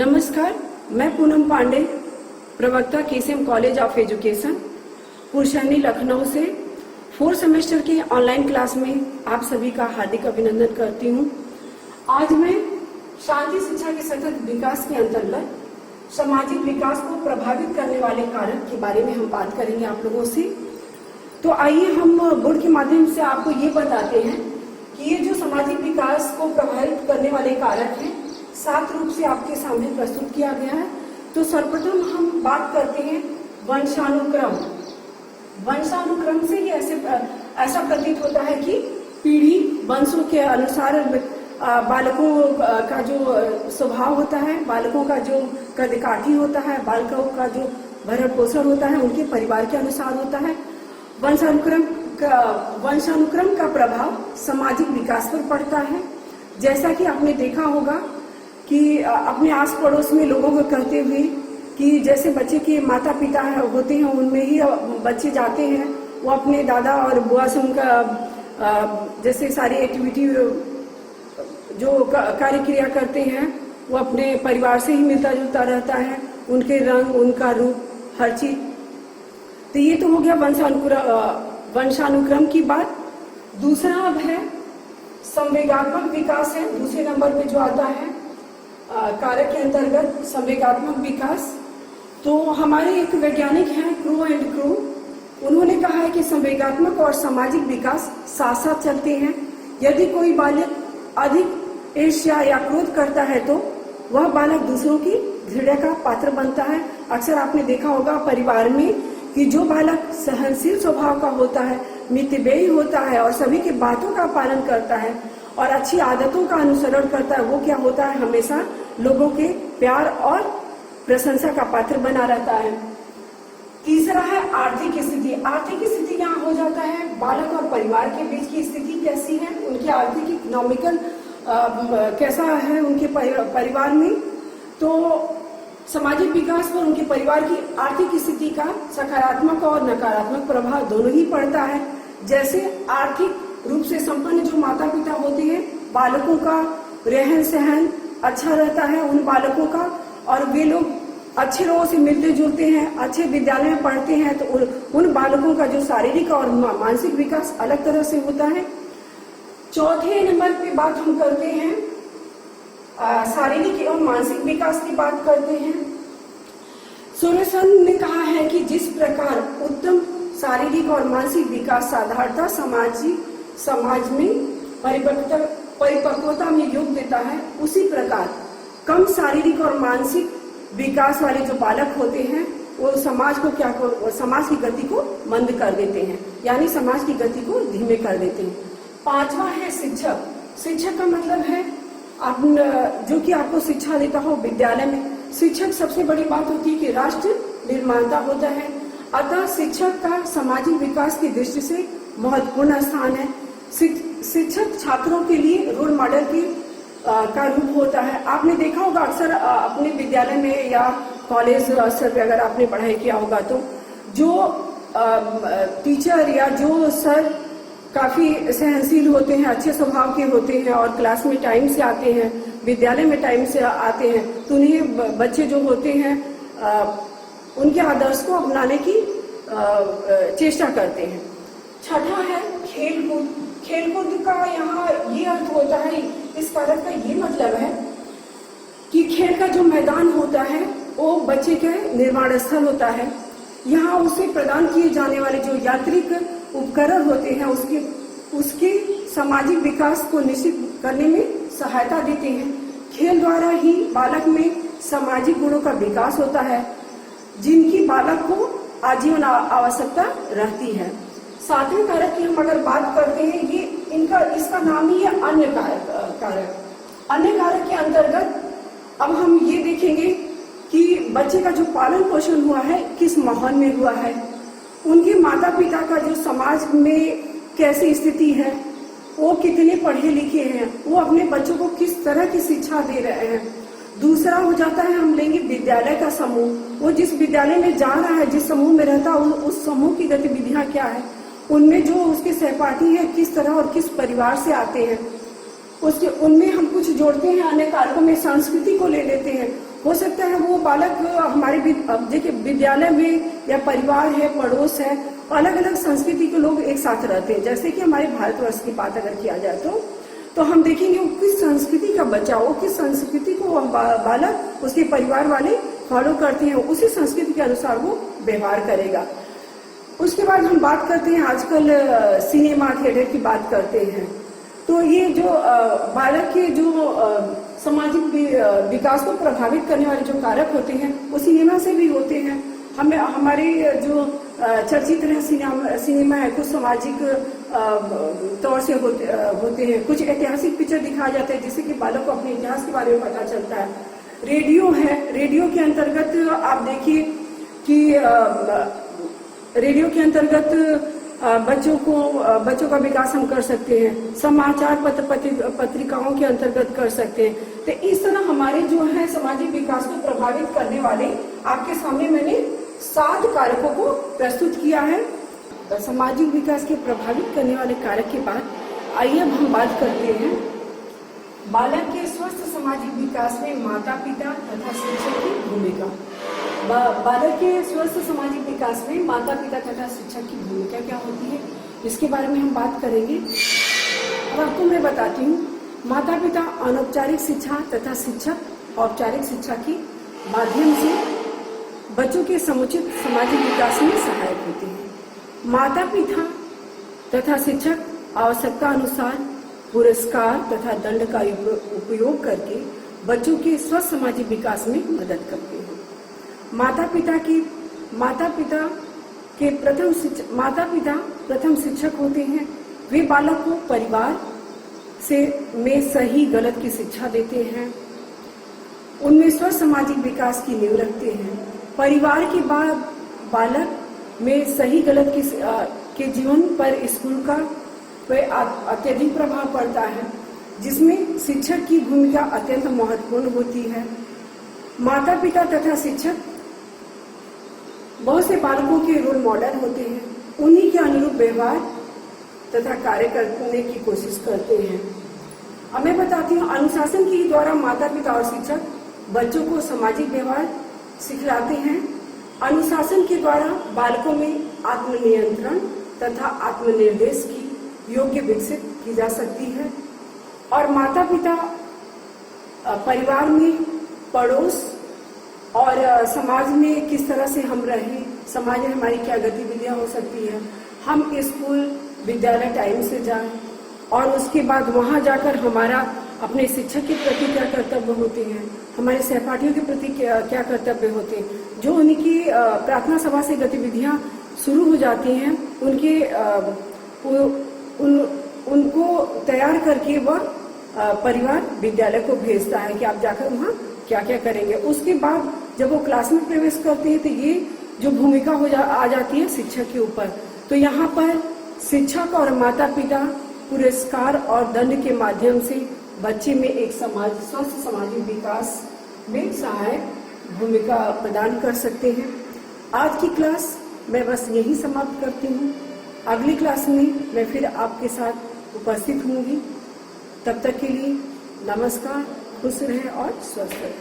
नमस्कार, मैं पूनम पांडे, प्रवक्ता KCM college of education Purshaini Lucknow से 4 सेमेस्टर के ऑनलाइन क्लास में आप सभी का हार्दिक अभिनंदन करती हूं। आज मैं शांति शिक्षा के सतत विकास के अंतर्गत सामाजिक विकास को प्रभावित करने वाले कारक के बारे में हम बात करेंगे आप लोगों से। तो आइए हम बोर्ड के माध्यम से आपको ये बताते हैं कि ये जो सामाजिक विकास को प्रभावित करने वाले कारक हैं 7 रूप से आपके सामने प्रस्तुत किया गया है। तो सर्वप्रथम हम बात करते हैं वंशानुक्रम। वंशानुक्रम से ही ऐसा प्रतीत होता है कि पीढ़ी वंशों के अनुसार बालकों का जो स्वभाव होता है, बालकों का जो कदकाठी होता है, बालकों का जो भरण पोषण होता है उनके परिवार के अनुसार होता है। वंशानुक्रम का प्रभाव सामाजिक विकास पर पड़ता है। जैसा कि आपने देखा होगा कि अपने आस पड़ोस में लोगों को कहते हुए कि जैसे बच्चे के माता पिता होते हैं उनमें ही बच्चे जाते हैं, वो अपने दादा और बुआ से उनका जैसे सारी एक्टिविटी जो कार्य क्रिया करते हैं वो अपने परिवार से ही मिलता जुलता रहता है, उनके रंग, उनका रूप, हर चीज। तो ये तो हो गया वंशानुक्रम की बात। दूसरा अब है संवेगात्मक विकास है, दूसरे नंबर पे जो आता है कारक के अंतर्गत संवेगात्मक विकास। तो हमारे एक वैज्ञानिक हैं क्रू एंड क्रू, उन्होंने कहा है कि संवेगात्मक और सामाजिक विकास साथ साथ चलते हैं। यदि कोई बालक अधिक ईर्ष्या या क्रोध करता है तो वह बालक दूसरों की घृणा का पात्र बनता है। अक्सर आपने देखा होगा परिवार में कि जो बालक सहनशील स्वभाव का होता है, मितव्ययी होता है और सभी की बातों का पालन करता है और अच्छी आदतों का अनुसरण करता है, वो क्या होता है, हमेशा लोगों के प्यार और प्रशंसा का पात्र बना रहता है। तीसरा है आर्थिक स्थिति। आर्थिक स्थिति यहाँ हो जाता है बालक और परिवार के बीच की स्थिति कैसी है, उनकी आर्थिक इकोनॉमिकल कैसा है उनके परिवार में। तो सामाजिक विकास पर उनके परिवार की आर्थिक स्थिति का सकारात्मक और नकारात्मक प्रभाव दोनों ही पड़ता है। जैसे आर्थिक रूप से संपन्न जो माता पिता होते हैं, बालकों का रहन सहन अच्छा रहता है उन बालकों का, और वे लोग अच्छे लोगों से मिलते जुलते हैं, अच्छे विद्यालय में पढ़ते हैं, तो उन बालकों का जो शारीरिक और मानसिक विकास अलग तरह से होता है। चौथे नंबर पे बात हम करते हैं शारीरिक एवं मानसिक विकास की बात करते हैं। सोरेसन ने कहा है कि जिस प्रकार उत्तम शारीरिक और मानसिक विकास साधारणतः समाज में परिपक्वता में योग देता है, उसी प्रकार कम शारीरिक और मानसिक विकास वाले जो बालक होते हैं वो समाज की गति को मंद कर देते हैं, यानी समाज की गति को धीमे कर देते हैं। पांचवा है शिक्षक। शिक्षक का मतलब है जो कि आपको शिक्षा देता हो विद्यालय में। शिक्षक सबसे बड़ी बात होती है कि राष्ट्र निर्माता होता है, अतः शिक्षक का सामाजिक विकास की दृष्टि से महत्वपूर्ण स्थान है। शिक्षक छात्रों के लिए रोल मॉडल का रूप होता है। आपने देखा होगा अक्सर अपने विद्यालय में या कॉलेज स्तर पे अगर आपने पढ़ाई किया होगा तो जो टीचर या जो सर काफी सहनशील होते हैं, अच्छे स्वभाव के होते हैं और क्लास में टाइम से आते हैं, विद्यालय में टाइम से आते हैं, तो उन्हें बच्चे जो होते हैं उनके आदर्श को अपनाने की चेष्टा करते हैं। छठा है खेलकूद। खेलकूद का यहाँ ये अर्थ होता है, इस कारक का ये मतलब है कि खेल का जो मैदान होता है वो बच्चे के निर्माण स्थल होता है। यहाँ उसे प्रदान किए जाने वाले जो यांत्रिक उपकरण होते हैं उसके सामाजिक विकास को निश्चित करने में सहायता देते हैं। खेल द्वारा ही बालक में सामाजिक गुणों का विकास होता है, जिनकी बालक को आजीवन आवश्यकता रहती है। सातवें कारक की हम अगर बात करते हैं, ये इसका नाम ही है अन्य कारक। अन्य कारक के अंतर्गत अब हम ये देखेंगे कि बच्चे का जो पालन पोषण हुआ है किस माहौल में हुआ है, उनके माता पिता का जो समाज में कैसी स्थिति है, वो कितने पढ़े लिखे हैं, वो अपने बच्चों को किस तरह की शिक्षा दे रहे हैं। दूसरा हो जाता है हम लेंगे विद्यालय का समूह, वो जिस विद्यालय में जा रहा है, जिस समूह में रहता है, उस समूह की गतिविधियां क्या है, उनमें जो उसके सहपाठी है किस तरह और किस परिवार से आते हैं, उनमें हम कुछ जोड़ते हैं। अन्य कारकों में संस्कृति को ले लेते हैं, हो सकता है वो बालक हमारे देखिए विद्यालय में या परिवार है, पड़ोस है, अलग अलग संस्कृति के लोग एक साथ रहते हैं। जैसे कि हमारे भारतवर्ष की बात अगर किया जाए तो हम देखेंगे वो किस संस्कृति का बच्चा हो, किस संस्कृति को बालक उसके परिवार वाले फॉलो करते हैं, उसी संस्कृति के अनुसार वो व्यवहार करेगा। उसके बाद हम बात करते हैं आजकल सिनेमा थिएटर की बात करते हैं। तो ये जो बालक के जो सामाजिक विकास को प्रभावित करने वाले जो कारक होते हैं वो सिनेमा से भी होते हैं। हमारे जो चर्चित सिनेमा है, कुछ सामाजिक तौर से होते हैं, कुछ ऐतिहासिक पिक्चर दिखाया जाता है जिससे कि बालक को अपने इतिहास के बारे में पता चलता है। रेडियो है, रेडियो के अंतर्गत आप देखिए कि रेडियो के अंतर्गत बच्चों का विकास हम कर सकते हैं। समाचार पत्रिकाओं के अंतर्गत कर सकते हैं। तो इस तरह हमारे जो है सामाजिक विकास को प्रभावित करने वाले आपके सामने मैंने 7 कारकों को प्रस्तुत किया है। सामाजिक विकास के प्रभावित करने वाले कारक के बाद आइए अब हम बात करते हैं बालक के स्वस्थ सामाजिक विकास में माता पिता तथा शिक्षक की भूमिका। बालक के स्वस्थ सामाजिक विकास में माता पिता तथा शिक्षक की भूमिका क्या होती है, इसके बारे में हम बात करेंगे। अब आपको मैं बताती हूँ, माता पिता अनौपचारिक शिक्षा तथा शिक्षक औपचारिक शिक्षा के माध्यम से बच्चों के समुचित सामाजिक विकास में सहायक होते हैं। माता पिता तथा शिक्षक आवश्यकता अनुसार पुरस्कार तथा दंड का उपयोग करके बच्चों के स्वस्थ सामाजिक विकास में मदद करते हैं। माता पिता प्रथम शिक्षक होते हैं। वे बालक को परिवार में सही गलत की शिक्षा देते हैं, उनमें स्वस्थ सामाजिक विकास की नींव रखते हैं। परिवार के बाद बालक में सही गलत के जीवन पर स्कूल का अत्यधिक प्रभाव पड़ता है, जिसमें शिक्षक की भूमिका अत्यंत महत्वपूर्ण होती है। माता पिता तथा शिक्षक बहुत से बालकों के रोल मॉडल होते हैं, उन्हीं के अनुरूप व्यवहार तथा कार्य करने की कोशिश करते हैं। अब मैं बताती हूँ, अनुशासन के द्वारा माता पिता और शिक्षक बच्चों को सामाजिक व्यवहार सिखलाते हैं। अनुशासन के द्वारा बालकों में आत्मनियंत्रण तथा आत्मनिर्देश की योग्य विकसित की जा सकती है। और माता पिता परिवार में, पड़ोस और समाज में किस तरह से हम रहें, समाज में हमारी क्या गतिविधियां हो सकती है, हम स्कूल विद्यालय टाइम से जाएं और उसके बाद वहां जाकर हमारा अपने शिक्षक के प्रति क्या कर्तव्य होते हैं, हमारे सहपाठियों के प्रति क्या कर्तव्य होते हैं। जो उनकी प्रार्थना सभा से गतिविधियां शुरू हो जाती हैं, उनको तैयार करके वह परिवार विद्यालय को भेजता है कि आप जाकर वहाँ क्या क्या करेंगे। उसके बाद जब वो क्लास में प्रवेश करते हैं तो ये जो भूमिका आ जाती है शिक्षक के ऊपर। तो यहाँ पर शिक्षक और माता पिता पुरस्कार और दंड के माध्यम से बच्चे में एक स्वस्थ सामाजिक विकास में सहायक भूमिका प्रदान कर सकते हैं। आज की क्लास मैं बस यही समाप्त करती हूँ। अगली क्लास में मैं फिर आपके साथ उपस्थित होंगी। तब तक के लिए नमस्कार, खुश रहें और स्वस्थ रहें।